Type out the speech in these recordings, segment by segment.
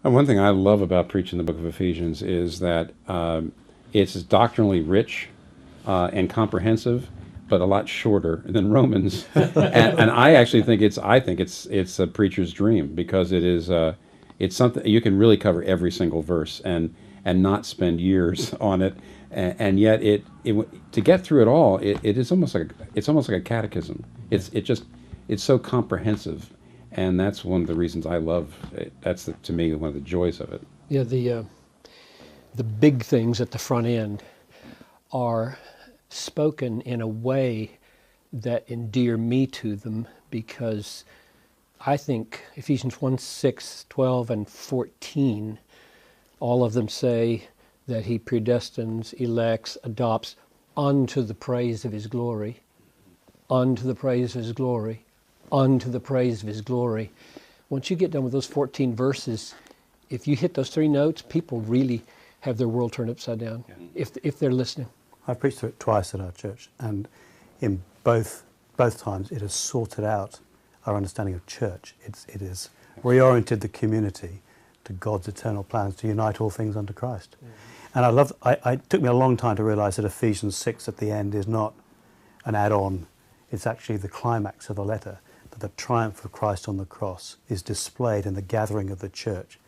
And one thing I love about preaching the book of Ephesians is that it's doctrinally rich and comprehensive, but a lot shorter than Romans. And I actually think it's a preacher's dream because it's something you can really cover every single verse and not spend years on it, and yet to get through it all, it is almost like a catechism. It's so comprehensive, and that's one of the reasons I love it. That's to me one of the joys of it. Yeah, the big things at the front end are spoken in a way that endear me to them, because I think Ephesians 1, 6, 12, and 14, all of them say that he predestines, elects, adopts unto the praise of his glory, unto the praise of his glory, unto the praise of his glory. Once you get done with those 14 verses, if you hit those three notes, people really have their world turned upside down, if they're listening. I preached through it twice at our church, and in both times it has sorted out our understanding of church. It has reoriented the community to God's eternal plans to unite all things unto Christ. And it took me a long time to realise that Ephesians 6 at the end is not an add-on. It's actually the climax of the letter, that the triumph of Christ on the cross is displayed in the gathering of the church,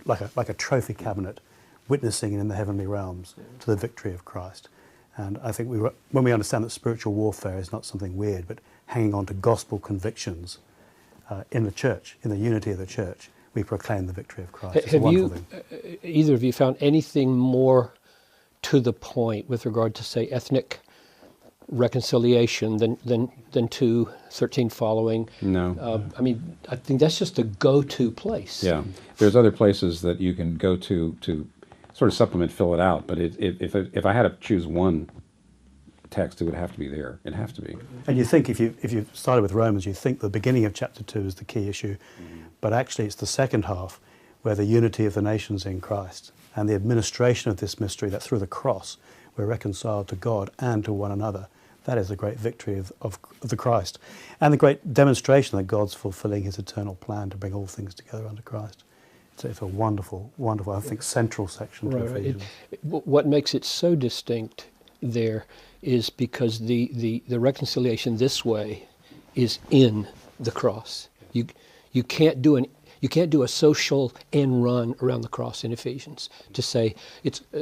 like a trophy cabinet, witnessing in the heavenly realms to the victory of Christ. And I think when we understand that spiritual warfare is not something weird, but hanging on to gospel convictions in the church, in the unity of the church, we proclaim the victory of Christ. It's a wonderful thing. Either of you found anything more to the point with regard to, say, ethnic reconciliation than 2:13 following? No. I think that's just a go-to place. Yeah. There's other places that you can go to sort of supplement, fill it out. But if I had to choose one text, it would have to be there. It'd have to be. And you think if you started with Romans, you think the beginning of chapter 2 is the key issue, but actually it's the second half where the unity of the nations in Christ and the administration of this mystery, that through the cross we're reconciled to God and to one another. That is the great victory of the Christ, and the great demonstration that God's fulfilling his eternal plan to bring all things together under Christ. It's a wonderful, I think, central section to Ephesians. What makes it so distinct there is because the reconciliation this way is in the cross. You can't do a social end run around the cross in Ephesians to say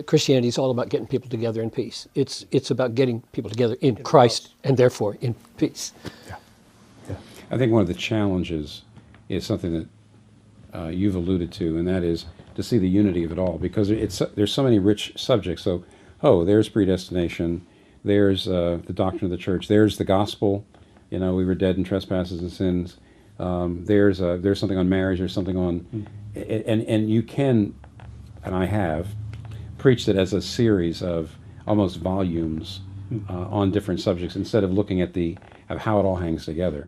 Christianity is all about getting people together in peace. It's about getting people together in Christ and therefore in peace. Yeah. I think one of the challenges is something that you've alluded to, and that is to see the unity of it all, because there's so many rich subjects. So, there's predestination, there's the doctrine of the church, there's the gospel. We were dead in trespasses and sins. There's something on marriage, there's something on, and you can, and I have, preached it as a series of almost volumes on different subjects instead of looking at how it all hangs together.